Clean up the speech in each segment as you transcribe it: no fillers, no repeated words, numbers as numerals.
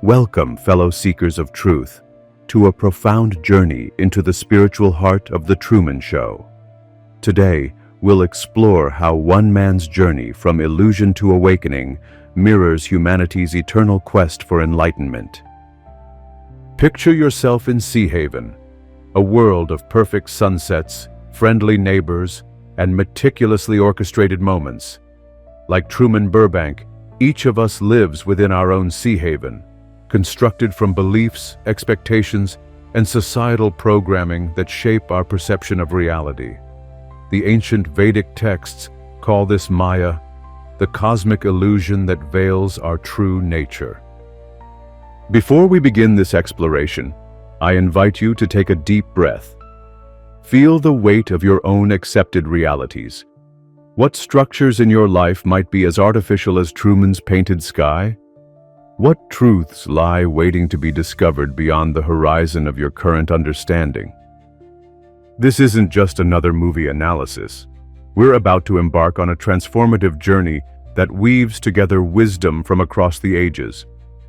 Welcome, fellow seekers of truth, to a profound journey into the spiritual heart of the Truman Show. Today, we'll explore how one man's journey from illusion to awakening mirrors humanity's eternal quest for enlightenment. Picture yourself in Seahaven, a world of perfect sunsets, friendly neighbors, and meticulously orchestrated moments. Like Truman Burbank, each of us lives within our own Seahaven, constructed from beliefs, expectations, and societal programming that shape our perception of reality. The ancient Vedic texts call this Maya, the cosmic illusion that veils our true nature. Before we begin this exploration, I invite you to take a deep breath. Feel the weight of your own accepted realities. What structures in your life might be as artificial as Truman's painted sky? What truths lie waiting to be discovered beyond the horizon of your current understanding? This isn't just another movie analysis. We're about to embark on a transformative journey that weaves together wisdom from across the ages,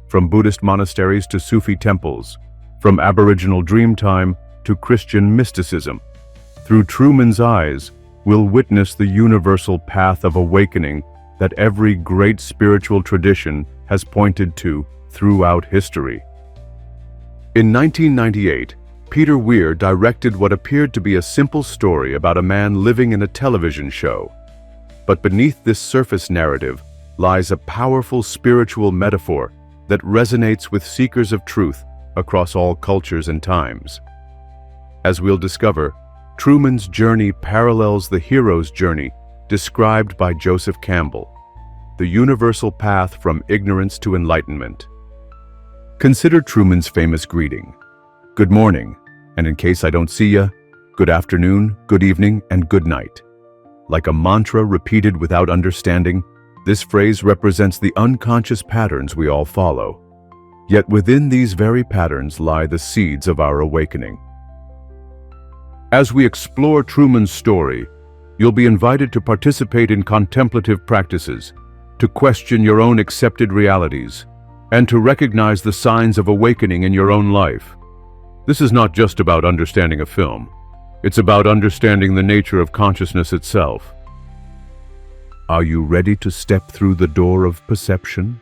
from Buddhist monasteries to Sufi temples, from Aboriginal Dreamtime to Christian mysticism. Through Truman's eyes, we'll witness the universal path of awakening that every great spiritual tradition has pointed to throughout history. In 1998, Peter Weir directed what appeared to be a simple story about a man living in a television show. But beneath this surface narrative lies a powerful spiritual metaphor that resonates with seekers of truth across all cultures and times. As we'll discover, Truman's journey parallels the hero's journey described by Joseph Campbell, the universal path from ignorance to enlightenment. Consider Truman's famous greeting, "Good morning, and in case I don't see ya, good afternoon, good evening, and good night." Like a mantra repeated without understanding, this phrase represents the unconscious patterns we all follow. Yet within these very patterns lie the seeds of our awakening. As we explore Truman's story, you'll be invited to participate in contemplative practices, to question your own accepted realities, and to recognize the signs of awakening in your own life. This is not just about understanding a film. It's about understanding the nature of consciousness itself. Are you ready to step through the door of perception?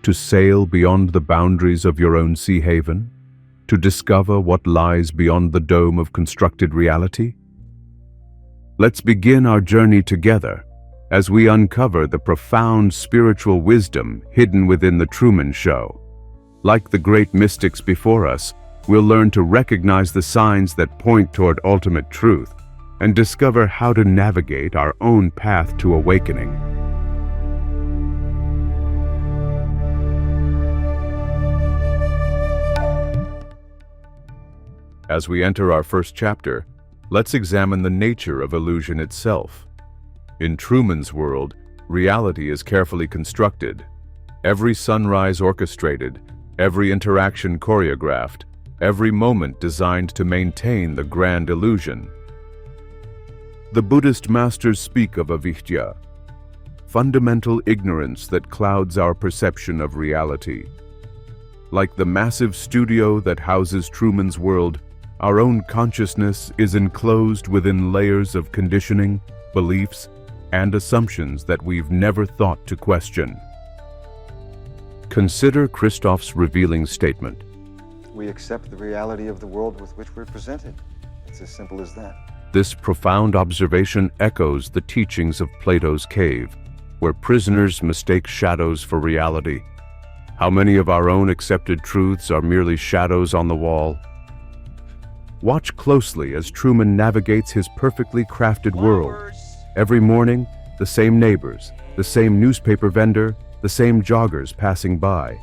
To sail beyond the boundaries of your own Seahaven? To discover what lies beyond the dome of constructed reality? Let's begin our journey together as we uncover the profound spiritual wisdom hidden within the Truman Show. Like the great mystics before us, we'll learn to recognize the signs that point toward ultimate truth and discover how to navigate our own path to awakening. As we enter our first chapter, let's examine the nature of illusion itself. In Truman's world, reality is carefully constructed. Every sunrise orchestrated, every interaction choreographed, every moment designed to maintain the grand illusion. The Buddhist masters speak of Avidya, fundamental ignorance that clouds our perception of reality. Like the massive studio that houses Truman's world, our own consciousness is enclosed within layers of conditioning, beliefs, and assumptions that we've never thought to question. Consider Christoph's revealing statement. We accept the reality of the world with which we're presented. It's as simple as that. This profound observation echoes the teachings of Plato's cave, where prisoners mistake shadows for reality. How many of our own accepted truths are merely shadows on the wall? Watch closely as Truman navigates his perfectly crafted world. Every morning, the same neighbors, the same newspaper vendor, the same joggers passing by.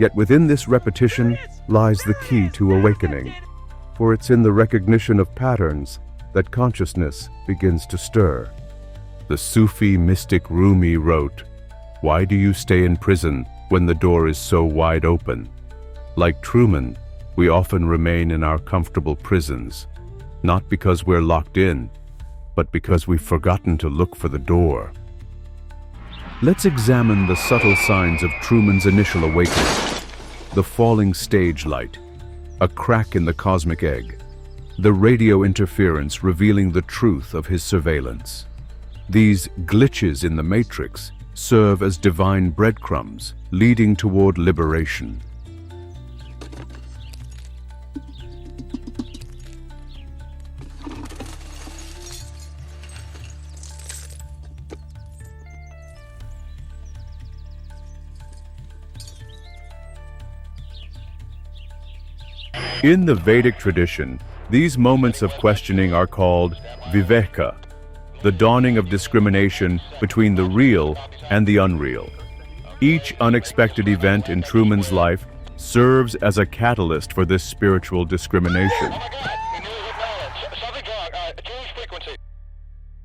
Yet within this repetition lies the key to awakening, for it's in the recognition of patterns that consciousness begins to stir. The Sufi mystic Rumi wrote, "Why do you stay in prison when the door is so wide open?" Like Truman, we often remain in our comfortable prisons, not because we're locked in, but because we've forgotten to look for the door. Let's examine the subtle signs of Truman's initial awakening. the falling stage light, a crack in the cosmic egg, the radio interference revealing the truth of his surveillance. These glitches in the matrix serve as divine breadcrumbs leading toward liberation. In the Vedic tradition, these moments of questioning are called viveka, the dawning of discrimination between the real and the unreal. Each unexpected event in Truman's life serves as a catalyst for this spiritual discrimination.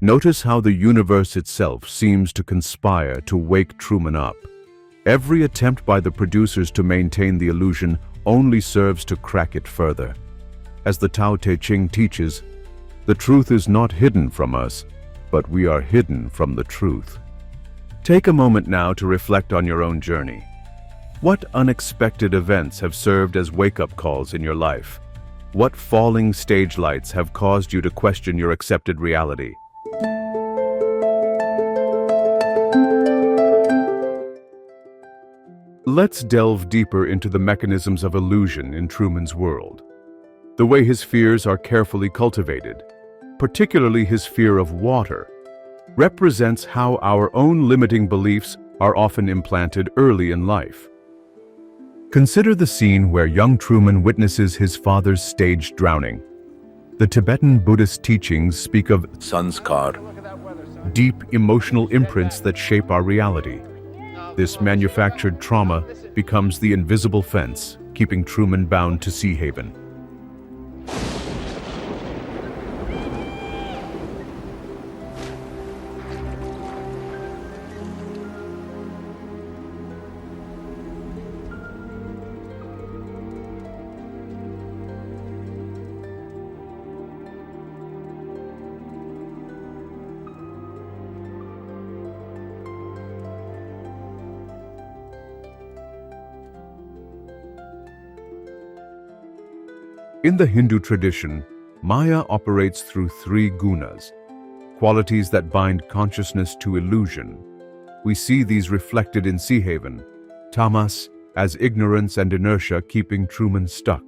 Notice how the universe itself seems to conspire to wake Truman up. Every attempt by the producers to maintain the illusion only serves to crack it further. As the Tao Te Ching teaches, the truth is not hidden from us, but we are hidden from the truth. Take a moment now to reflect on your own journey. What unexpected events have served as wake-up calls in your life? What falling stage lights have caused you to question your accepted reality? Let's delve deeper into the mechanisms of illusion in Truman's world. The way his fears are carefully cultivated, particularly his fear of water, represents how our own limiting beliefs are often implanted early in life. Consider the scene where young Truman witnesses his father's staged drowning. The Tibetan Buddhist teachings speak of Samskaras, deep emotional imprints that shape our reality. This manufactured trauma becomes the invisible fence, keeping Truman bound to Seahaven. In the Hindu tradition, Maya operates through three gunas, qualities that bind consciousness to illusion. We see these reflected in Seahaven: tamas as ignorance and inertia keeping Truman stuck,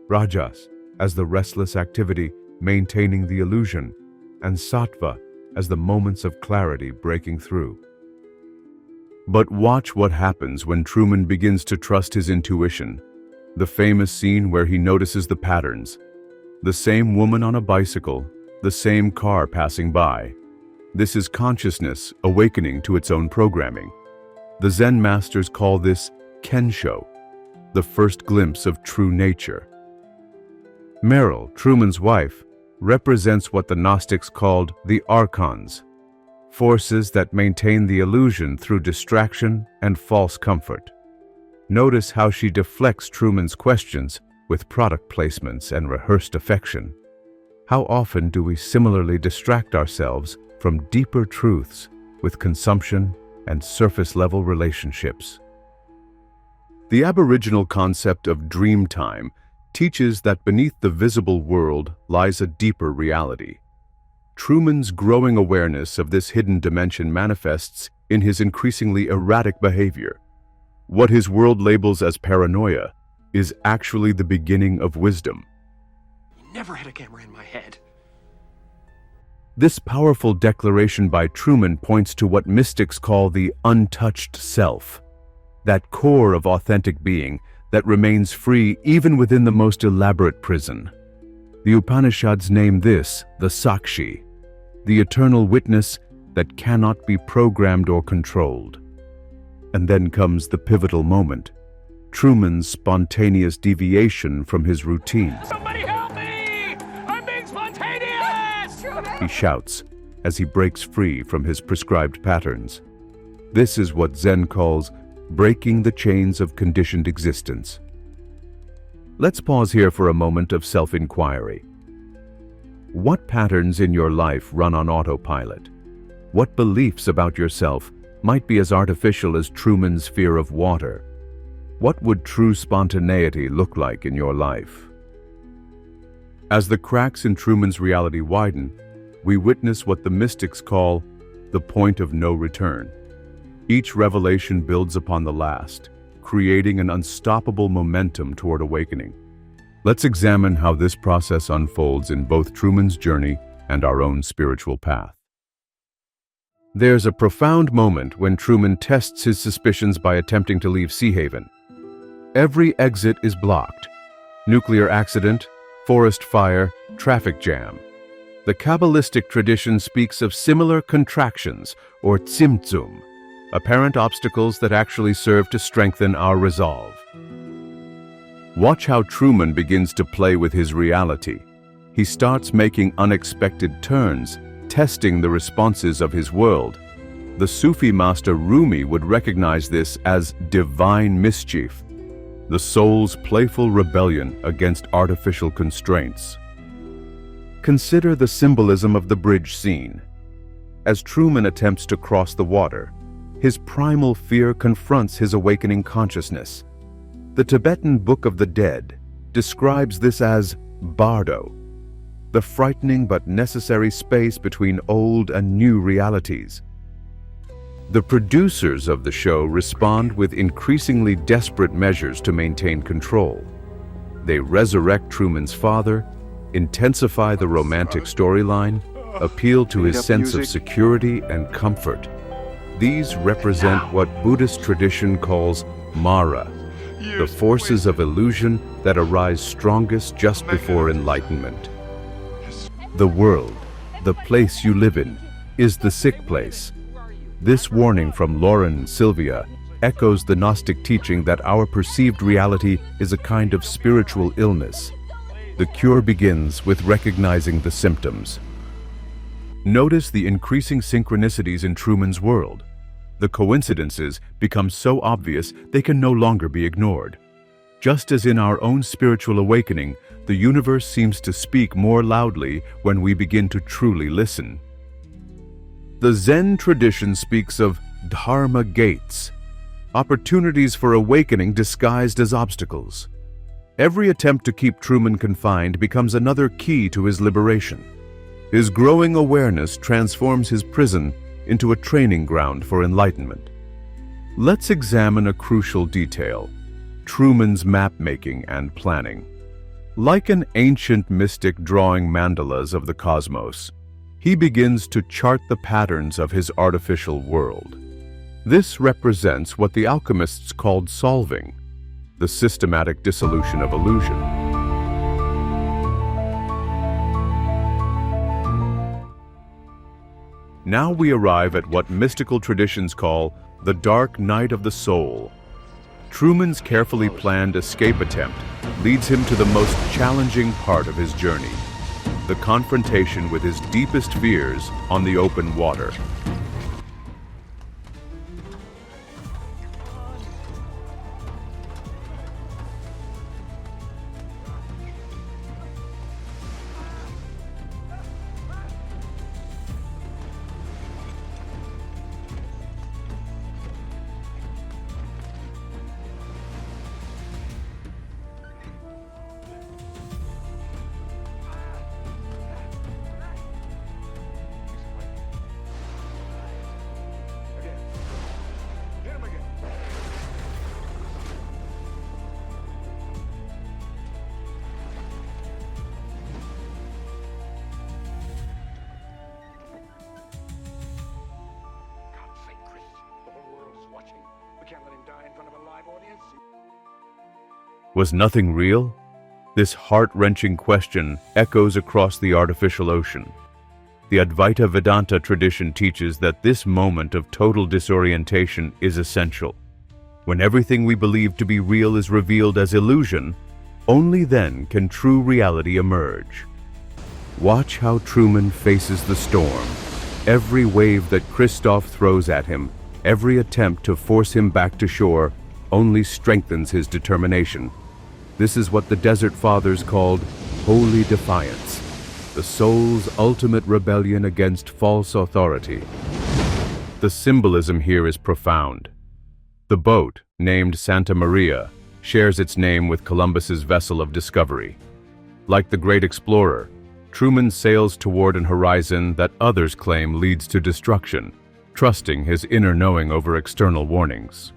rajas as the restless activity maintaining the illusion, and sattva as the moments of clarity breaking through. But watch what happens when Truman begins to trust his intuition. The famous scene where he notices the patterns. The same woman on a bicycle, the same car passing by. This is consciousness awakening to its own programming. The Zen masters call this Kensho, the first glimpse of true nature. Meryl, Truman's wife, represents what the Gnostics called the archons, forces that maintain the illusion through distraction and false comfort. Notice how she deflects Truman's questions with product placements and rehearsed affection. How often do we similarly distract ourselves from deeper truths with consumption and surface-level relationships? The Aboriginal concept of Dreamtime teaches that beneath the visible world lies a deeper reality. Truman's growing awareness of this hidden dimension manifests in his increasingly erratic behavior. What his world labels as paranoia is actually the beginning of wisdom. Never had a camera in my head. This powerful declaration by Truman points to what mystics call the untouched self, that core of authentic being that remains free even within the most elaborate prison. The Upanishads name this the Sakshi, the eternal witness that cannot be programmed or controlled. And then comes the pivotal moment, Truman's spontaneous deviation from his routine. Somebody help me! I'm being spontaneous! He shouts as he breaks free from his prescribed patterns. This is what Zen calls breaking the chains of conditioned existence. Let's pause here for a moment of self-inquiry. What patterns in your life run on autopilot? What beliefs about yourself might be as artificial as Truman's fear of water? What would true spontaneity look like in your life? As the cracks in Truman's reality widen, we witness what the mystics call the point of no return. Each revelation builds upon the last, creating an unstoppable momentum toward awakening. Let's examine how this process unfolds in both Truman's journey and our own spiritual path. There's a profound moment when Truman tests his suspicions by attempting to leave Seahaven. Every exit is blocked. Nuclear accident, forest fire, traffic jam. The Kabbalistic tradition speaks of similar contractions, or tzimtzum, apparent obstacles that actually serve to strengthen our resolve. Watch how Truman begins to play with his reality. He starts making unexpected turns, testing the responses of his world. The Sufi master Rumi would recognize this as divine mischief, the soul's playful rebellion against artificial constraints. Consider the symbolism of the bridge scene. As Truman attempts to cross the water, his primal fear confronts his awakening consciousness. The Tibetan Book of the Dead describes this as bardo, the frightening but necessary space between old and new realities. The producers of the show respond with increasingly desperate measures to maintain control. They resurrect Truman's father, intensify the romantic storyline, appeal to his sense of security and comfort. These represent what Buddhist tradition calls Mara, the forces of illusion that arise strongest just before enlightenment. The world, the place you live in, is the sick place. This warning from Lauren Sylvia echoes the Gnostic teaching that our perceived reality is a kind of spiritual illness. The cure begins with recognizing the symptoms. Notice the increasing synchronicities in Truman's world. The coincidences become so obvious they can no longer be ignored. Just as in our own spiritual awakening, the universe seems to speak more loudly when we begin to truly listen. The Zen tradition speaks of dharma gates, opportunities for awakening disguised as obstacles. Every attempt to keep Truman confined becomes another key to his liberation. His growing awareness transforms his prison into a training ground for enlightenment. Let's examine a crucial detail: Truman's map-making and planning. Like an ancient mystic drawing mandalas of the cosmos, he begins to chart the patterns of his artificial world. This represents what the alchemists called solving, the systematic dissolution of illusion. Now we arrive at what mystical traditions call the dark night of the soul. Truman's carefully planned escape attempt leads him to the most challenging part of his journey, the confrontation with his deepest fears on the open water. Was nothing real? This heart-wrenching question echoes across the artificial ocean. The Advaita Vedanta tradition teaches that this moment of total disorientation is essential. When everything we believe to be real is revealed as illusion, only then can true reality emerge. Watch how Truman faces the storm. Every wave that Christoph throws at him, every attempt to force him back to shore, only strengthens his determination. This is what the Desert Fathers called holy defiance, the soul's ultimate rebellion against false authority. The symbolism here is profound. The boat, named Santa Maria, shares its name with Columbus's vessel of discovery. Like the great explorer, Truman sails toward an horizon that others claim leads to destruction, trusting his inner knowing over external warnings.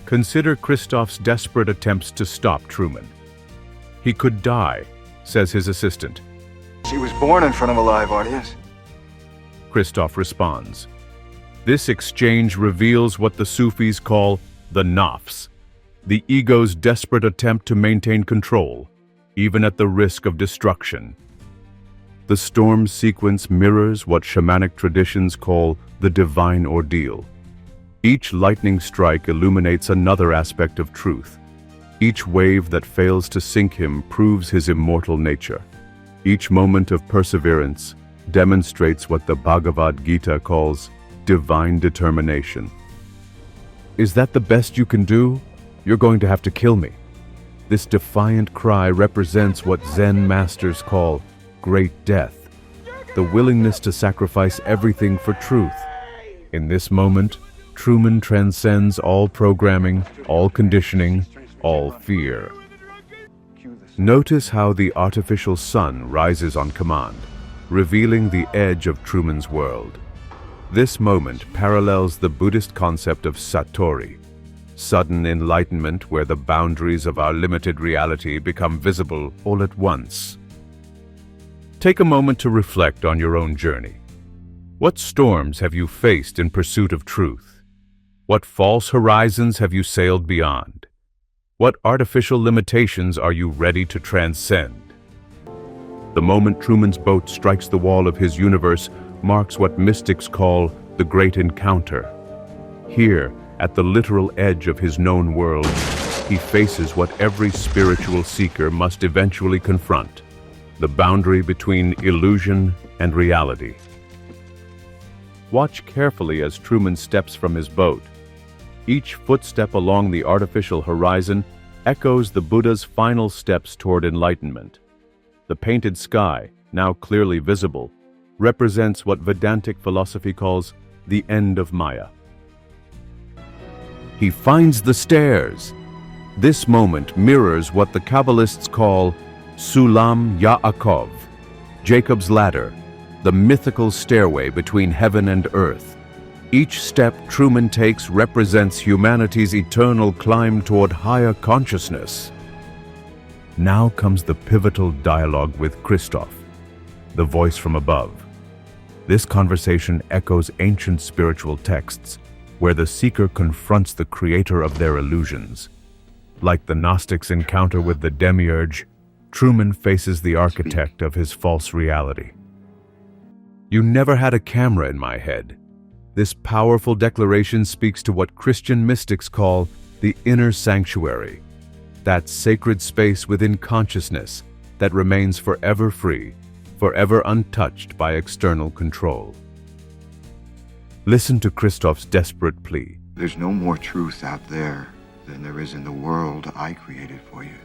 Consider Christoph's desperate attempts to stop Truman. "He could die," says his assistant. She was born in front of a live audience. Christoph responds. This exchange reveals what the Sufis call the nafs, the ego's desperate attempt to maintain control, even at the risk of destruction. The storm sequence mirrors what shamanic traditions call the divine ordeal. Each lightning strike illuminates another aspect of truth. Each wave that fails to sink him proves his immortal nature. Each moment of perseverance demonstrates what the Bhagavad Gita calls divine determination. Is that the best you can do? You're going to have to kill me. This defiant cry represents what Zen masters call great death, the willingness to sacrifice everything for truth. In this moment, Truman transcends all programming, all conditioning, all fear. Notice how the artificial sun rises on command, revealing the edge of Truman's world. This moment parallels the Buddhist concept of satori, sudden enlightenment where the boundaries of our limited reality become visible all at once. Take a moment to reflect on your own journey. What storms have you faced in pursuit of truth? What false horizons have you sailed beyond? What artificial limitations are you ready to transcend? The moment Truman's boat strikes the wall of his universe marks what mystics call the Great Encounter. Here, at the literal edge of his known world, he faces what every spiritual seeker must eventually confront: the boundary between illusion and reality. Watch carefully as Truman steps from his boat. Each footstep along the artificial horizon echoes the Buddha's final steps toward enlightenment. The painted sky, now clearly visible, represents what Vedantic philosophy calls the end of Maya. He finds the stairs. This moment mirrors what the Kabbalists call Sulam Yaakov, Jacob's ladder, the mythical stairway between heaven and earth. Each step Truman takes represents humanity's eternal climb toward higher consciousness. Now comes the pivotal dialogue with Christoph, the voice from above. This conversation echoes ancient spiritual texts, where the seeker confronts the creator of their illusions. Like the Gnostics' encounter with the demiurge, Truman faces the architect of his false reality. You never had a camera in my head. This powerful declaration speaks to what Christian mystics call the inner sanctuary, that sacred space within consciousness that remains forever free, forever untouched by external control. Listen to Christoph's desperate plea. There's no more truth out there than there is in the world I created for you.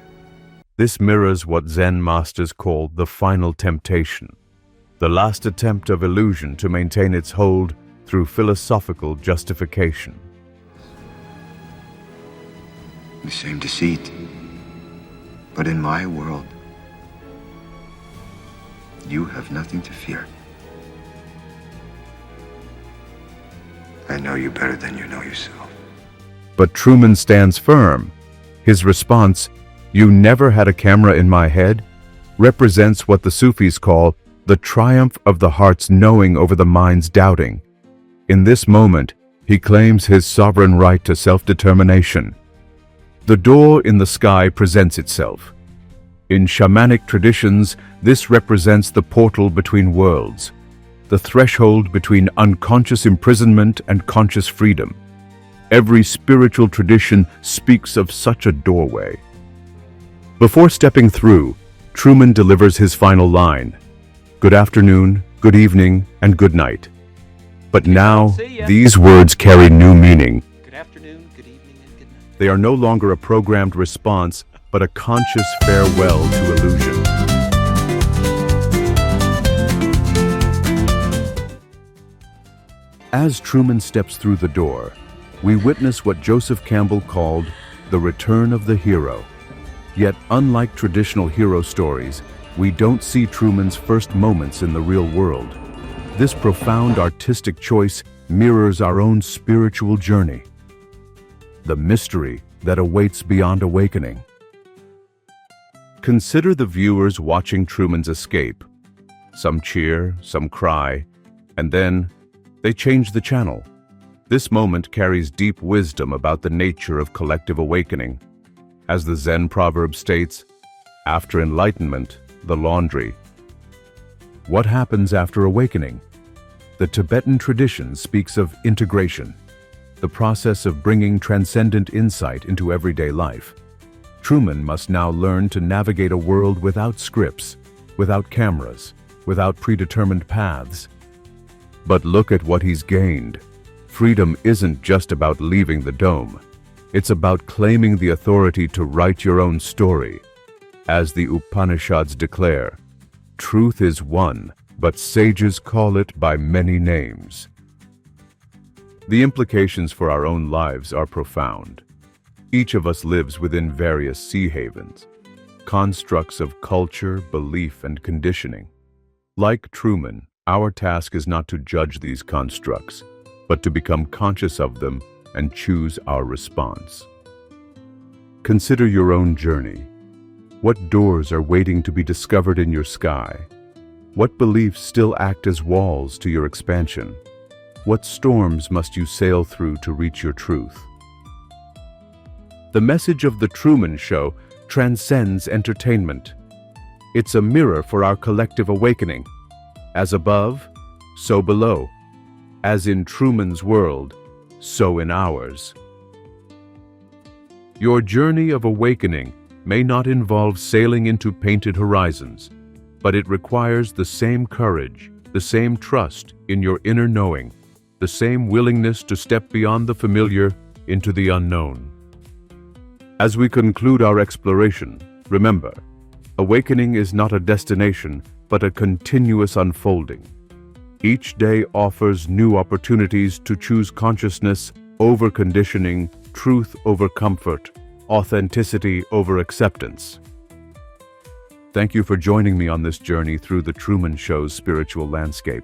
This mirrors what Zen masters call the final temptation, the last attempt of illusion to maintain its hold through philosophical justification. The same deceit, but in my world, you have nothing to fear. I know you better than you know yourself. But Truman stands firm. His response, "You never had a camera in my head," represents what the Sufis call the triumph of the heart's knowing over the mind's doubting. In this moment, he claims his sovereign right to self-determination. The door in the sky presents itself. In shamanic traditions, this represents the portal between worlds, the threshold between unconscious imprisonment and conscious freedom. Every spiritual tradition speaks of such a doorway. Before stepping through, Truman delivers his final line: "Good afternoon, good evening, and good night." But now, these words carry new meaning. Good afternoon, good evening, and good night. They are no longer a programmed response, but a conscious farewell to illusion. As Truman steps through the door, we witness what Joseph Campbell called the return of the hero. Yet, unlike traditional hero stories, we don't see Truman's first moments in the real world. This profound artistic choice mirrors our own spiritual journey, the mystery that awaits beyond awakening. Consider the viewers watching Truman's escape. Some cheer, some cry, and then they change the channel. This moment carries deep wisdom about the nature of collective awakening. As the Zen proverb states, after enlightenment, the laundry. What happens after awakening? The Tibetan tradition speaks of integration, the process of bringing transcendent insight into everyday life. Truman must now learn to navigate a world without scripts, without cameras, without predetermined paths. But look at what he's gained. Freedom isn't just about leaving the dome. It's about claiming the authority to write your own story. As the Upanishads declare, truth is one, but sages call it by many names. The implications for our own lives are profound. Each of us lives within various Seahavens, constructs of culture, belief, and conditioning. Like Truman, our task is not to judge these constructs, but to become conscious of them and choose our response. Consider your own journey. What doors are waiting to be discovered in your sky? What beliefs still act as walls to your expansion? What storms must you sail through to reach your truth? The message of The Truman Show transcends entertainment. It's a mirror for our collective awakening. As above, so below. As in Truman's world, so in ours. Your journey of awakening may not involve sailing into painted horizons, but it requires the same courage, the same trust in your inner knowing, the same willingness to step beyond the familiar into the unknown. As we conclude our exploration, remember, awakening is not a destination, but a continuous unfolding. Each day offers new opportunities to choose consciousness over conditioning, truth over comfort, authenticity over acceptance. Thank you for joining me on this journey through the Truman Show's spiritual landscape.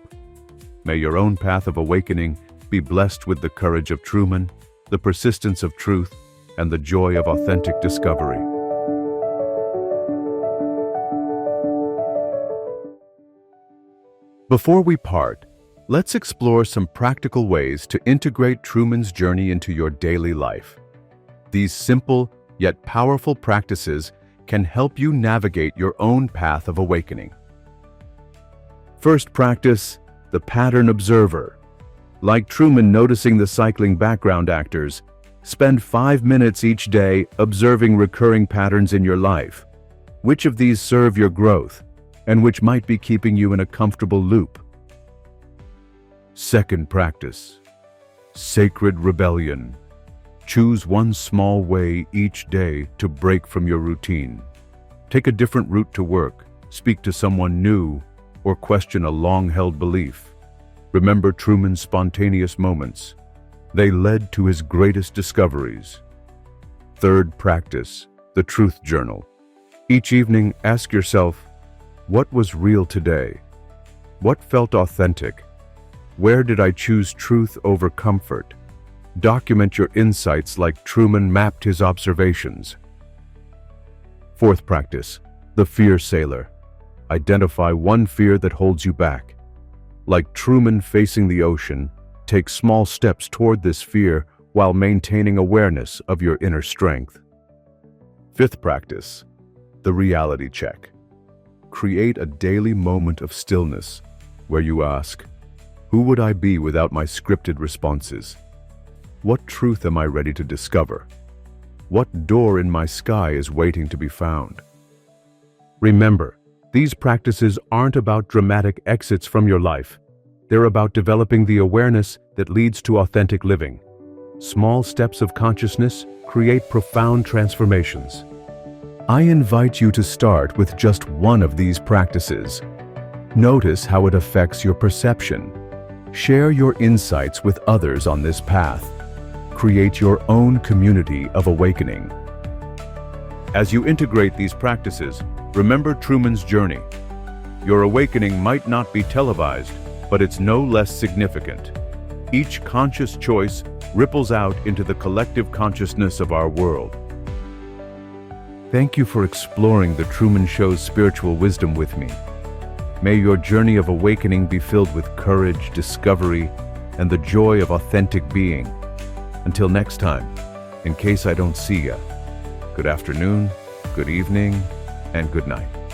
May your own path of awakening be blessed with the courage of Truman, the persistence of truth, and the joy of authentic discovery. Before we part, let's explore some practical ways to integrate Truman's journey into your daily life. These simple yet powerful practices can help you navigate your own path of awakening. First practice, the pattern observer. Like Truman noticing the cycling background actors, spend 5 minutes each day observing recurring patterns in your life. Which of these serve your growth, and which might be keeping you in a comfortable loop? Second practice, sacred rebellion. Choose one small way each day to break from your routine. Take a different route to work, speak to someone new, or question a long-held belief. Remember Truman's spontaneous moments. They led to his greatest discoveries. Third practice, the truth journal. Each evening, ask yourself, what was real today? What felt authentic? Where did I choose truth over comfort? Document your insights like Truman mapped his observations. Fourth practice, the fear sailor. Identify one fear that holds you back. Like Truman facing the ocean, take small steps toward this fear while maintaining awareness of your inner strength. Fifth practice, the reality check. Create a daily moment of stillness where you ask, who would I be without my scripted responses? What truth am I ready to discover? What door in my sky is waiting to be found? Remember, these practices aren't about dramatic exits from your life. They're about developing the awareness that leads to authentic living. Small steps of consciousness create profound transformations. I invite you to start with just one of these practices. Notice how it affects your perception. Share your insights with others on this path. create your own community of awakening. As you integrate these practices, remember Truman's journey. Your awakening might not be televised, but it's no less significant. Each conscious choice ripples out into the collective consciousness of our world. Thank you for exploring the Truman Show's spiritual wisdom with me. May your journey of awakening be filled with courage, discovery, and the joy of authentic being. Until next time, in case I don't see ya, good afternoon, good evening, and good night.